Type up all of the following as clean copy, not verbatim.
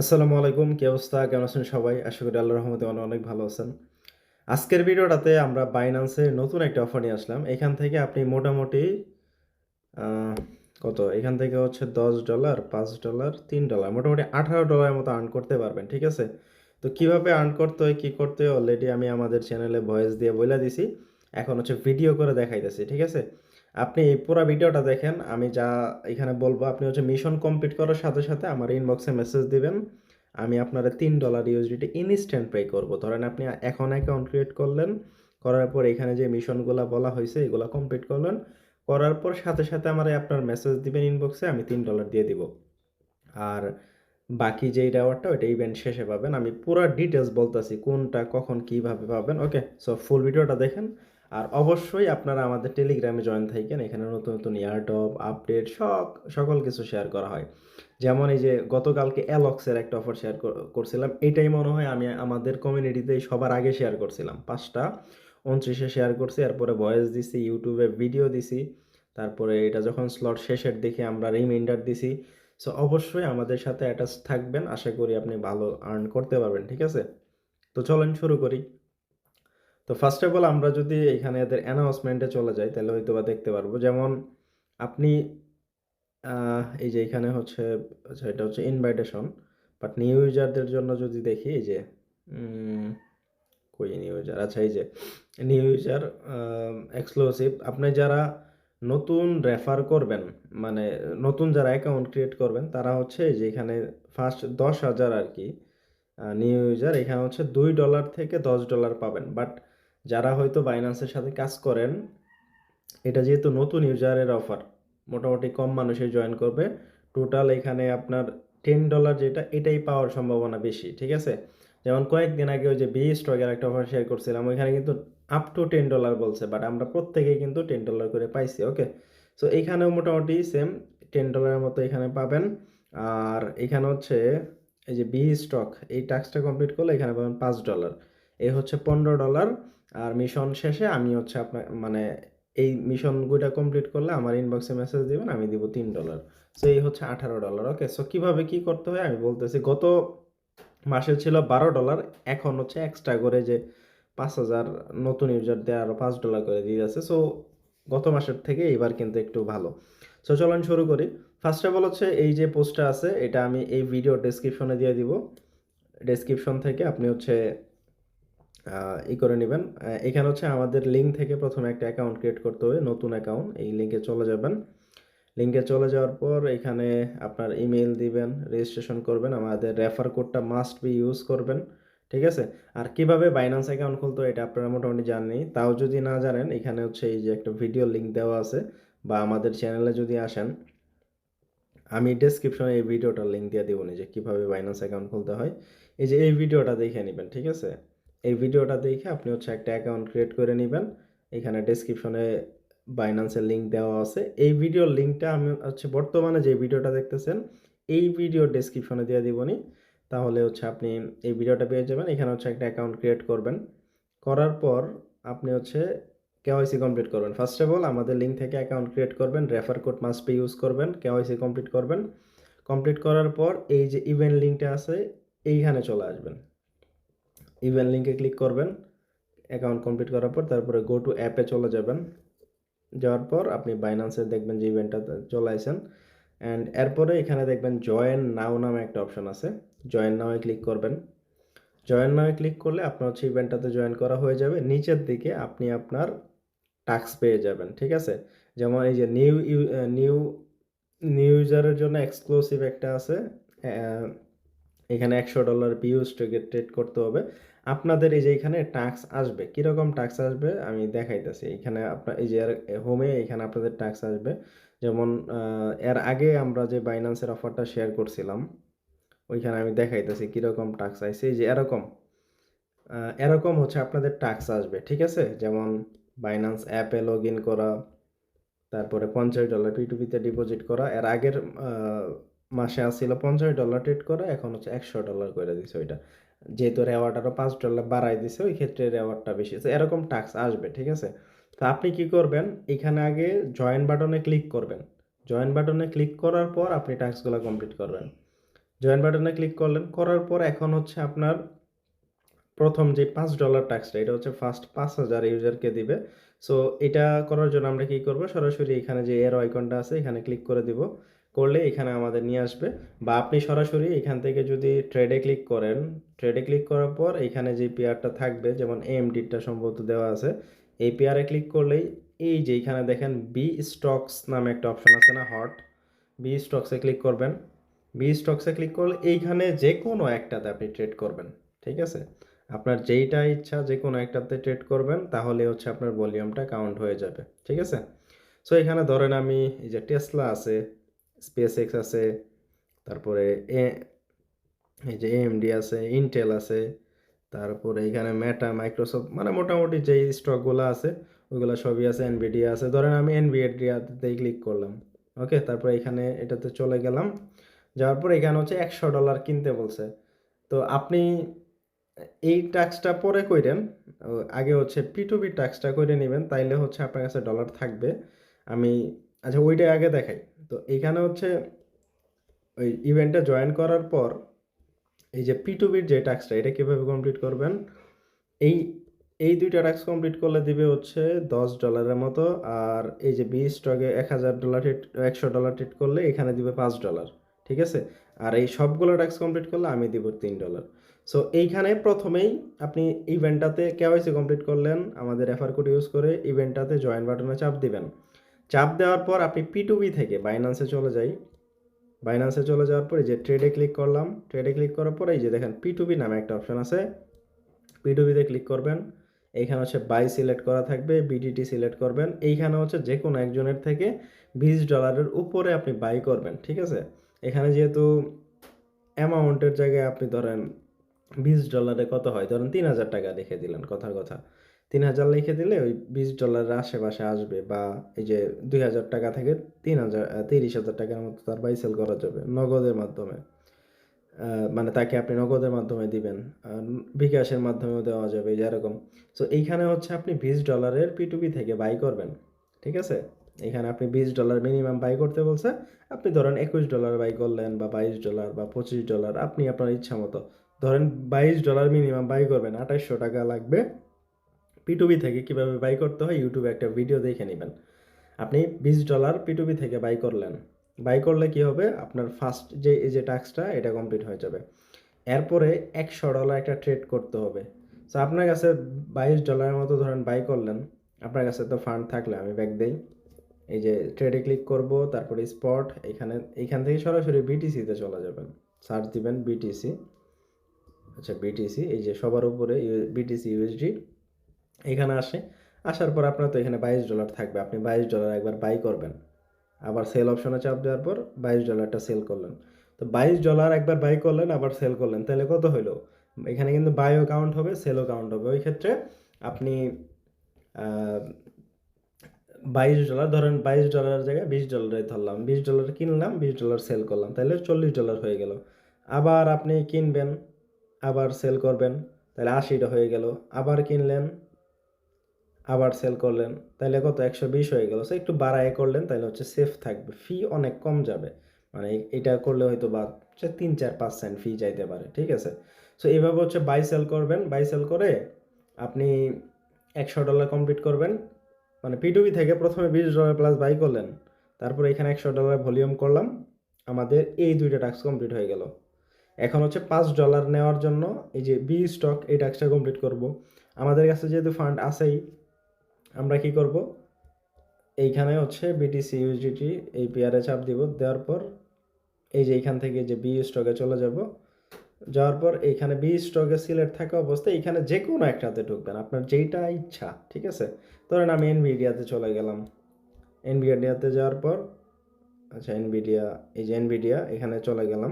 আসসালামু আলাইকুম। কি অবস্থা? কেমন আছেন সবাই? আশা করি আল্লাহর রহমতে অনেক ভালো আছেন। আজকের ভিডিওটাতে আমরা Binance এর নতুন একটা অফার নিয়ে আসলাম। এখান থেকে আপনি মোটামুটি আ কত? এখান থেকে হচ্ছে $10, $5, $3 মোটামুটি $18 এর মতো আর্ন করতে পারবেন। ঠিক আছে? তো কিভাবে আর্ন করতে হয়, কি করতে হয় অলরেডি আমি আমাদের চ্যানেলে ভয়েস দিয়ে বইলা দিছি। এখন হচ্ছে ভিডিও করে দেখাইতেছি। ঠিক আছে? আপনি এই পুরা ভিডিওটা দেখেন। আমি যা এখানে বলবো আপনি হচ্ছে মিশন কমপ্লিট করার সাথে, সাথে আমার ইনবক্সে মেসেজ দিবেন। আমি আপনারে $3 USDT ইনস্ট্যান্ট পে করব। ধরেন আপনি এখন অ্যাকাউন্ট ক্রিয়েট করলেন। করার পর এখানে যে মিশনগুলা বলা হইছে এগুলা কমপ্লিট করলেন। করার পর সাথে, সাথে আমারে আপনার মেসেজ দিবেন ইনবক্সে আমি $3 দিয়ে দিব। আর বাকি যেই রিওয়ার্ডটা ওইটা ইভেন্ট শেষে পাবেন। আমি পুরা ডিটেইলস বলতাছি কোনটা কখন কিভাবে পাবেন। ওকে? সো ফুল ভিডিওটা দেখেন। আর অবশ্যই আপনারা আমাদের টেলিগ্রামে জয়েন থাইকেন। এখানে নতুন, নতুন এয়ারড্রপ, আপডেট সকল কিছু শেয়ার করা হয়। যেমন এই যে গতকালকে অ্যালক্সের একটা অফার শেয়ার করছিলাম। এটাই মনে হয় আমি আমাদের কমিউনিটিতে সবার আগে শেয়ার করছিলাম। ৫ টা ২৯ এ শেয়ার করছি। এরপরে ভয়েস দিছি, YouTube এ ভিডিও দিছি। তারপরে এটা যখন স্লট শেষের দিকে আমরা রিমাইন্ডার দিছি। সো অবশ্যই আমাদের সাথে অ্যাটাচ থাকবেন। আশা করি আপনি ভালো আর্ন করতে পারবেন। ঠিক আছে? তো চলেন শুরু করি। তো ফার্স্ট অফ অল আমরা যদি এখানে এদের অ্যানাউন্সমেন্টে চলে যাই তাহলে হয়তোবা দেখতে পারবো। যেমন আপনি এই যে এখানে হচ্ছে আচ্ছা এটা হচ্ছে ইনভাইটেশন। বাট নিউ ইউজারদের জন্য যদি দেখি এই যে উম কই নিউ ইউজার? আচ্ছা এই যে নিউ ইউজার এক্সক্লুসিভ আপনি যারা নতুন রেফার করবেন, মানে নতুন যারা অ্যাকাউন্ট ক্রিয়েট করবেন তারা হচ্ছে এই যে এখানে ফার্স্ট ১০,০০০ আরকি নিউ ইউজার এখানে হচ্ছে $2 থেকে $10 পাবেন। বাট যারা হয়তো Binance এর সাথে কাজ করেন, এটা যেহেতু নতুন ইউজারের অফার, মোটামুটি কম মানুষই জয়েন করবে। টোটাল এখানে আপনার $10 যেটা এটাই পাওয়ার সম্ভাবনা বেশি। ঠিক আছে? যেমন কয়েকদিন আগে ওই যে বি স্টকের একটা অফার শেয়ার করছিলাম। ওইখানে কিন্তু আপ টু $10 বলছে। বাট আমরা প্রত্যেকেই কিন্তু $10 করে পাইছি। ওকে? সো এইখানেও মোটামুটি সেম $10 এর মতো এখানে পাবেন। আর এখানে হচ্ছে এই যে বি স্টক এই টাস্কটা কমপ্লিট করলে এখানে পাবেন $5 এই হচ্ছে $15 আর মিশন শেষে আমি হচ্ছে আপনার মানে এই মিশনগুলা কমপ্লিট করলে আমার ইনবক্সে মেসেজ দিবেন আমি দিব $3 সো এই হচ্ছে $18 ওকে সো কিভাবে কি করতে হয় আমি বলতেছি গত মাসে ছিল $12 এখন হচ্ছে এক্সট্রা করে যে 5,000 নতুন ইউজারদের আরো $5 করে দিয়ে যাচ্ছে সো গত মাসের থেকে এবার কিন্তু একটু ভালো সো চলুন শুরু করি ফার্স্ট অফ অল হচ্ছে এই যে পোস্টটা আছে এটা আমি এই ভিডিও ডেসক্রিপশনে দিয়ে দিব ডেসক্রিপশন থেকে আপনি হচ্ছে করে নেবেন এখানে হচ্ছে আমাদের লিঙ্ক থেকে প্রথমে একটা অ্যাকাউন্ট ক্রিয়েট করতে হবে নতুন অ্যাকাউন্ট এই লিঙ্কে চলে যাবেন লিঙ্কে চলে যাওয়ার পর এখানে আপনার ইমেল দিবেন রেজিস্ট্রেশন করবেন আমাদের রেফার কোডটা মাস্ট বি ইউজ করবেন ঠিক আছে আর কিভাবে বাইন্যান্স অ্যাকাউন্ট খুলতে হয় এটা আপনারা মোটামুটি জানেনই তাও যদি না জানেন এখানে হচ্ছে এই যে একটা ভিডিও লিঙ্ক দেওয়া আছে বা আমাদের চ্যানেলে যদি আসেন আমি ডেসক্রিপশনে এই ভিডিওটার লিঙ্ক দিয়ে দেবো যে কিভাবে বাইন্যান্স অ্যাকাউন্ট খুলতে হয় এই যে এই ভিডিওটা দেখে নেবেন ঠিক আছে এই ভিডিওটা দেখে আপনি হচ্ছে একটা অ্যাকাউন্ট ক্রিয়েট করে নেবেন এখানে ডেসক্রিপশনে বাইন্যান্সের লিঙ্ক দেওয়া আছে এই ভিডিওর লিঙ্কটা আমি হচ্ছে বর্তমানে যে ভিডিওটা দেখতেছেন এই ভিডিওর ডেসক্রিপশনে দিয়ে দিবনি তাহলে হচ্ছে আপনি এই ভিডিওটা পেয়ে যাবেন এখানে হচ্ছে একটা অ্যাকাউন্ট ক্রিয়েট করবেন করার পর আপনি হচ্ছে কেওয়াইসি কমপ্লিট করবেন ফার্স্ট অফ অল আমাদের লিঙ্ক থেকে অ্যাকাউন্ট ক্রিয়েট করবেন refer code must be use করবেন কেওয়াইসি কমপ্লিট করবেন কমপ্লিট করার পর এই যে ইভেন্ট লিঙ্কটা আছে এইখানে চলে আসবেন ইভেন্ট লিঙ্কে ক্লিক করবেন অ্যাকাউন্ট কমপ্লিট করার পর তারপরে গো টু অ্যাপে চলে যাবেন যাওয়ার পর আপনি বাইন্যান্সে দেখবেন যে ইভেন্টটা চলে আসেন অ্যান্ড এরপরে এখানে দেখবেন জয়েন নাও নামে একটা অপশন আছে জয়েন নাওয়ে ক্লিক করবেন জয়েন নাওয়ে ক্লিক করলে আপনার হচ্ছে ইভেন্টটাতে জয়েন করা হয়ে যাবে নিচের দিকে আপনি আপনার টাস্ক পেয়ে যাবেন ঠিক আছে যেমন এই যে নিউ নিউ ইউজারের জন্য এক্সক্লুসিভ একটা আছে এখানে $100 পিউজ ট্রেড করতে হবে আপনাদের এই যে এখানে টাস্ক আসবে কীরকম টাস্ক আসবে আমি দেখাইতেছি এখানে আপনার এই যে হোমে এখানে আপনাদের টাস্ক আসবে যেমন এর আগে আমরা যে বাইন্যান্সের অফারটা শেয়ার করছিলাম ওইখানে আমি দেখাইতেছি কীরকম টাস্ক আইছে এই যে এরকম এরকম হচ্ছে আপনাদের টাস্ক আসবে ঠিক আছে যেমন বাইন্যান্স অ্যাপে লগ ইন করা তারপরে $50 P2P-তে ডিপোজিট করা এর আগের মাসে আসছিল $50 ট্রেড করা এখন হচ্ছে $100 করে দিছে ওইটা যেহেতু রেওয়ার্ড আরও $5 বাড়াই দিছে ওই ক্ষেত্রে রেওয়ার্ডটা বেশি তো এরকম টাস্ক আসবে ঠিক আছে তো আপনি কি করবেন এখানে আগে জয়েন বাটনে ক্লিক করবেন জয়েন বাটনে ক্লিক করার পর আপনি টাস্কগুলো কমপ্লিট করবেন জয়েন বাটনে ক্লিক করলেন, করার পর এখন হচ্ছে আপনার প্রথম যে $5 ট্যাক্সটা এটা হচ্ছে ফার্স্ট 5,000 ইউজারকে দিবে। সো এটা করার জন্য আমরা কি করব? সরাসরি এখানে যে এরো আইকনটা আছে এখানে ক্লিক করে দিব। করলে এখানে আমাদের নিয়ে আসবে, বা আপনি সরাসরি এখান থেকে যদি ট্রেডে ক্লিক করেন, ট্রেডে ক্লিক করার পর এখানে যে পেয়ারটা থাকবে যেমন AMD-টা সম্ভবত দেওয়া আছে। এই পেয়ারে ক্লিক করলেই এই যে এখানে দেখেন বি স্টকস নামে একটা অপশন আছে না, হট? বি স্টকসে ক্লিক করবেন। বি স্টকসে ক্লিক করলে এইখানে যেকোনো একটাতে আপনি ট্রেড করবেন। ঠিক আছে? আপনার যেইটা ইচ্ছা যেকোনো একটাতে ট্রেড করবেন, তাহলে হচ্ছে আপনার ভলিউমটা কাউন্ট হয়ে যাবে। ঠিক আছে? সো এখানে ধরেন আমি এই যে টেসলা আছে, SpaceX আছে, তারপরে এ এই যে AMD আছে, Intel আছে, তারপরে এখানে মেটা, মাইক্রোসফট, মানে মোটামুটি যেই স্টকগুলো আছে ওইগুলো সবই আছে। NVIDIA আছে, ধরেন আমি NVIDIA-তেই ক্লিক করলাম। ওকে, তারপরে এখানে এটাতে চলে গেলাম। যাওয়ার পর এখানে হচ্ছে $100 কিনতে বলছে। তো আপনি এই টাস্কটা পরে কইরেন। আগে হচ্ছে P2P টাস্কটা করে নিবেন, তাইলে হচ্ছে আপনার কাছে ডলার থাকবে। আমি আচ্ছা ওইটাই আগে দেখাই। তো এইখানে হচ্ছে ওই ইভেন্টে জয়েন করার পর এই যে P2P যে টাস্কটা এটা কিভাবে কমপ্লিট করবেন? এই এই ২টা টাস্ক কমপ্লিট করলে দিবে হচ্ছে $10 মতো। আর এই যে বি স্টকে $1,000 $100 ট্রেড করলে এখানে দিবে $5। ঠিক আছে? আর এই সবগুলো টাস্ক কমপ্লিট করলে আমি দিব $3। সো এইখানে প্রথমেই আপনি ইভেন্টটাতে কেওয়াইসি কমপ্লিট করলেন আমাদের রেফার কোড ইউজ করে, ইভেন্টটাতে জয়েন বাটনে চাপ দিবেন। চাপ দেওয়ার পর আপনি P2P থেকে বাইন্যান্সে চলে যাই। বাইন্যান্সে চলে যাওয়ার পর এই যে ট্রেডে ক্লিক করলাম। ট্রেডে ক্লিক করার পর এই যে দেখেন P2P নামে একটা অপশন আছে। P2P-তে ক্লিক করবেন। এইখানে হচ্ছে বাই সিলেক্ট করা থাকবে, BTT সিলেক্ট করবেন। এইখানে হচ্ছে যেকোনো একজনের থেকে $20 উপরে আপনি বাই করবেন। ঠিক আছে? এখানে যেহেতু অ্যামাউন্টের জায়গায় আপনি ধরেন $20 কত হয়? ধরেন ৳3,000 লিখে দিলেন, কথার কথা। 3,000 লিখে দিলে ওই $20 আশেপাশে আসবে, বা এই যে ৳2,000 থেকে 30,000 মতো তার বাই সেল করা যাবে নগদের মাধ্যমে। মানে তাকে আপনি নগদের মাধ্যমে দিবেন। বিকাশের মাধ্যমেও দেওয়া যাবে, এই যে এরকম। সো এইখানে হচ্ছে আপনি $20 P2P থেকে বাই করবেন। ঠিক আছে? এখানে আপনি $20 মিনিমাম বাই করতে বলছে। আপনি ধরেন $21 বাই করলেন, বা $22 বা $25, আপনি আপনার ইচ্ছা মতো। ধরেন $22 মিনিমাম বাই করবেন, ৳২৮০০ লাগবে। P2P থেকে কিভাবে বাই করতে হয় ইউটিউবে একটা ভিডিও দেখে নেবেন। আপনি $20 P2P থেকে বাই করলেন। বাই করলে কি হবে? আপনার ফার্স্ট যে এই যে টাস্কটা এটা কমপ্লিট হয়ে যাবে। এরপরে $100 একটা ট্রেড করতে হবে। সো আপনার কাছে $22 মতো ধরেন বাই করলেন। আপনার কাছে তো ফান্ড থাকলে আমি ব্যাক দেই। এই যে ট্রেডে ক্লিক করব, তারপরে স্পট, এইখান থেকে সরাসরি BTC-তে চলে যাবেন। সার্চ দিবেন BTC। আচ্ছা BTC, এই যে সবার উপরে BTC USD এখানে আসে। আসার পর আপনার তো এখানে $22 থাকবে। আপনি $22 একবার বাই করবেন। আবার সেল অপশনে চাপ দেওয়ার পর $22টা সেল করলেন। তো $22 একবার বাই করলেন, আবার সেল করলেন। তাহলে কত হইল? এখানে কিন্তু বাইও কাউন্ট হবে, সেলও কাউন্ট হবে। ওই ক্ষেত্রে আপনি $22 ধরেন, $22 জায়গায় $20 ধরলাম। $20 কিনলাম, $20 সেল করলাম। তাহলে $40 হয়ে গেল। আবার আপনি কিনবেন, আবার সেল করবেন। তাহলে 80টা হয়ে গেল। আবার কিনলেন, আবার সেল করলেন, তাইলে কত? 120 হয়ে গেল। সো একটু বাড়ায় করলেন, তাইলে হচ্ছে সেফ থাকবে। ফি অনেক কম যাবে। মানে এটা করলে হয়তো বা 3-4% ফি যাইতে পারে। ঠিক আছে? সো এইভাবে হচ্ছে বাই সেল করবেন। বাই সেল করে আপনি $100 কমপ্লিট করবেন। মানে P2P থেকে প্রথমে $20 প্লাস বাই করলেন। তারপরে এখানে $100 ভলিউম করলাম। আমাদের এই 2টা টাস্ক কমপ্লিট হয়ে গেল। এখন হচ্ছে $5 নেওয়ার জন্য এই যে বি স্টক এই টাস্কটা কমপ্লিট করব। আমাদের কাছে যেহেতু ফান্ড আছেই, আমরা কি করব? এইখানে হচ্ছে BTC USDT এই পেয়ারে চাপ দিব। দেওয়ার পর এই যে এইখান থেকে যে বি স্টকে চলে যাব। যাওয়ার পর এইখানে বি স্টকে সিলেক্ট থাকা অবস্থায় এইখানে যে কোনো একটাতে ঢুকবেন, আপনার যেইটা ইচ্ছা। ঠিক আছে? ধরেন আমি NVIDIA-তে চলে গেলাম। NVIDIA-তে যাওয়ার পর আচ্ছা NVIDIA, এই যে NVIDIA এখানে চলে গেলাম।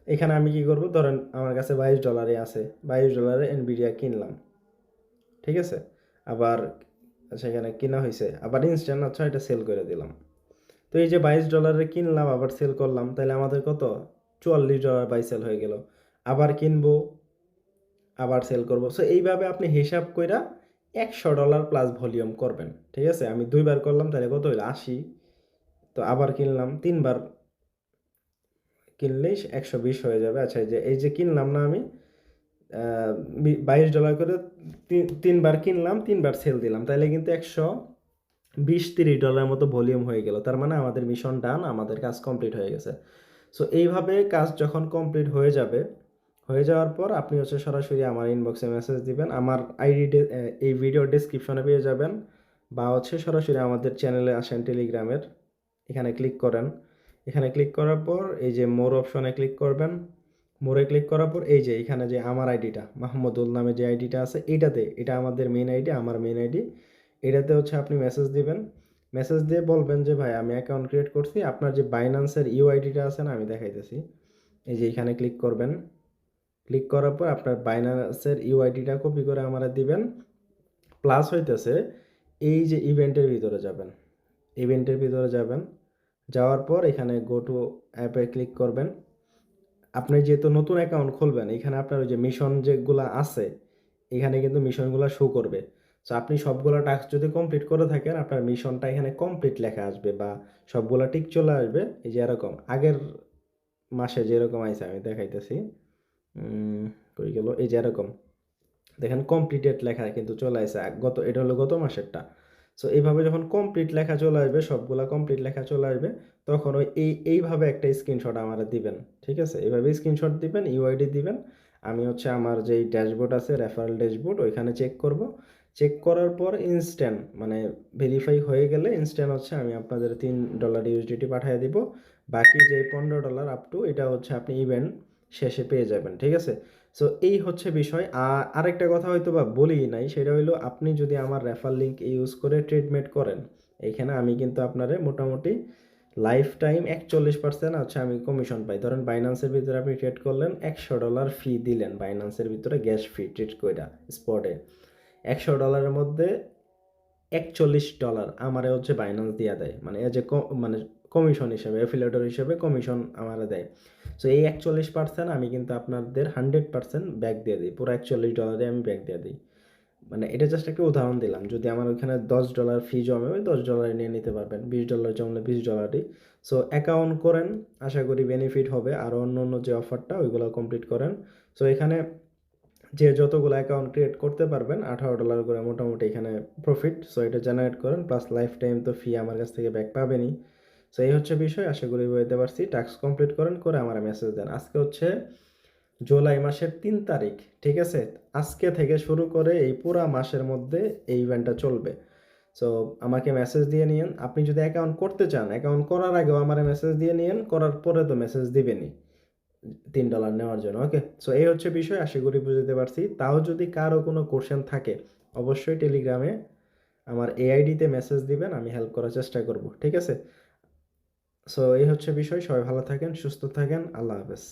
এখানে আমি কি করব? ধরেন আমার কাছে $22 আছে। $22 NVIDIA কিনলাম। ঠিক আছে? আবার আচ্ছা এখানে কিনা হইছে। আবার ইনস্ট্যান্ট আচ্ছা এটা সেল করে দিলাম। তো এই যে $22 কিনলাম, আবার সেল করলাম। তাইলে আমাদের কত? $44 বাই সেল হয়ে গেল। আবার কিনবো, আবার সেল করব। সো এইভাবে আপনি হিসাব কইরা $100 প্লাস ভলিউম করবেন। ঠিক আছে? আমি 2 বার করলাম, তাহলে কত হইল? 80। তো আবার কিনলাম, 3 বার কিনলেই $120 হয়ে যাবে। আচ্ছা এই যে কিনলাম না আমি $22 করে 3 বার কিনলাম, 3 বার সেল দিলাম। তাইলে কিন্তু $120-30 মতো ভলিউম হয়ে গেল। তার মানে আমাদের মিশন ডান, আমাদের কাজ কমপ্লিট হয়ে গেছে। সো এইভাবে কাজ যখন কমপ্লিট হয়ে যাবে, হয়ে যাওয়ার পর আপনি হচ্ছে সরাসরি আমার ইনবক্সে মেসেজ দিবেন। আমার আইডি এই ভিডিওর ডেসক্রিপশনে পেয়ে যাবেন, বা হচ্ছে সরাসরি আমাদের চ্যানেলে আসেন টেলিগ্রামের, এখানে ক্লিক করেন। এখানে ক্লিক করার পর এই যে মোর অপশনে ক্লিক করবেন। মোরে ক্লিক করার পর এই যে এখানে যে আমার আইডিটা মাহমুদুল নামে যে আইডিটা আছে এইটাতে, এটা আমাদের মেইন আইডি, আমার মেইন আইডি। এটাতে হচ্ছে আপনি মেসেজ দিবেন। মেসেজ দিয়ে বলবেন যে ভাই আমি অ্যাকাউন্ট ক্রিয়েট করছি, আপনার যে বাইন্যান্সের ইউআইডিটা আছে না, আমি দেখাইতেছি। এই যে এখানে ক্লিক করবেন। ক্লিক করার পর আপনার বাইন্যান্সের ইউআইডিটা কপি করে আমারে দিবেন। প্লাস হইতেছে এই যে ইভেন্টের ভিতরে যাবেন, ইভেন্টের ভিতরে যাবেন। যাওয়ার পর এখানে গো টু অ্যাপে ক্লিক করবেন। আপনি যেহেতু নতুন অ্যাকাউন্ট খুলবেন, এখানে আপনার ওই যে মিশন যেগুলা আছে, এখানে কিন্তু মিশনগুলো শো করবে। সো আপনি সবগুলো টাস্ক যদি কমপ্লিট করে থাকেন, আপনার মিশনটা এখানে কমপ্লিট লেখা আসবে বা সবগুলা টিক চলে আসবে। এই যে এরকম আগের মাসে যেরকম আইছে আমি দেখাইতেছি। কই গেল, এই যে এরকম দেখেন কমপ্লিটেড লেখা কিন্তু চলে আসে এটা হলো গত মাসেরটা। সো এইভাবে যখন কমপ্লিট লেখা চলে আসবে, সবগুলা কমপ্লিট লেখা চলে আসবে, তখন ওই এইভাবে একটা স্ক্রিনশট আমারে দিবেন। ঠিক আছে, এইভাবে স্ক্রিনশট দিবেন, ইউআইডি দিবেন। আমি হচ্ছে আমার যেই ড্যাশবোর্ড আছে রেফারেল ড্যাশবোর্ড, ওইখানে চেক করব। চেক করার পর ইনস্ট্যান্ট মানে ভেরিফাই হয়ে গেলে ইনস্ট্যান্ট হচ্ছে আমি আপনাদের $3 ইউএসডিটি পাঠিয়ে দিব। বাকি যে $15 আপ টু, এটা হচ্ছে আপনি ইভেন্ট শেষে পেয়ে যাবেন। ঠিক আছে, সো এই হচ্ছে বিষয়। আর আরেকটা কথা হয়তো বা বলি নাই, সেটা হইলো আপনি যদি আমার রেফার লিঙ্ক ইউজ করে ট্রিটমেন্ট করেন, এইখানে আমি কিন্তু আপনারে মোটামুটি লাইফ টাইম 41% হচ্ছে আমি কমিশন পাই। ধরেন বাইন্যান্সের ভিতরে আপনি ট্রেড করলেন, $100 ফি দিলেন বাইন্যান্সের ভিতরে গ্যাস ফি ট্রেড কইরা স্পটে। $100 মধ্যে $41 আমারে হচ্ছে বাইন্যান্স দিয়া দেয়, মানে এ যে মানে কমিশন হিসেবে, অ্যাফিলিয়েটর হিসেবে কমিশন আমারে দেয়। সো এই 41% আমি কিন্তু আপনাদের 100% ব্যাক দিয়ে দিই, পুরো $41 আমি ব্যাক দিয়ে দিই। মানে এটা জাস্ট একটা উদাহরণ দিলাম। যদি আমার ওইখানে $10 ফি জমে, ওই $10 নিয়ে নিতে পারবেন। $20 জমলে $20ই। সো অ্যাকাউন্ট করেন, আশা করি বেনিফিট হবে। আর অন্য অন্য যে অফারটা ওইগুলো কমপ্লিট করেন। সো এখানে যে যতগুলো অ্যাকাউন্ট ক্রিয়েট করতে পারবেন, $18 করে মোটামুটি এখানে প্রফিট। সো এটা জেনারেট করেন, প্লাস লাইফ টাইম তো ফি আমার কাছ থেকে ব্যাক পাবেনই। সো এই হচ্ছে বিষয়, আশা করি বুঝতে পারছি। টাস্ক কমপ্লিট করেন, করে আমার মেসেজ দেন। আজকে হচ্ছে জুলাই মাসের 3 তারিখ। ঠিক আছে, আজকে থেকে শুরু করে এই পুরা মাসের মধ্যে এই ইভেন্টটা চলবে। সো আমাকে মেসেজ দিয়ে নিয়েন। আপনি যদি অ্যাকাউন্ট করতে চান, অ্যাকাউন্ট করার আগেও আমার মেসেজ দিয়ে নিয়েন, করার পরে তো মেসেজ দিবেনই $3 নেওয়ার জন্য। ওকে, সো এই হচ্ছে বিষয়, আশা করি বুঝতে পারছি। তাও যদি কারো কোনো কোশ্চেন থাকে, অবশ্যই টেলিগ্রামে আমার এআইডিতে মেসেজ দিবেন, আমি হেল্প করার চেষ্টা করব। ঠিক আছে, সো এই হচ্ছে বিষয়। সবাই ভালো থাকেন, সুস্থ থাকেন, আল্লাহ হাফেজ।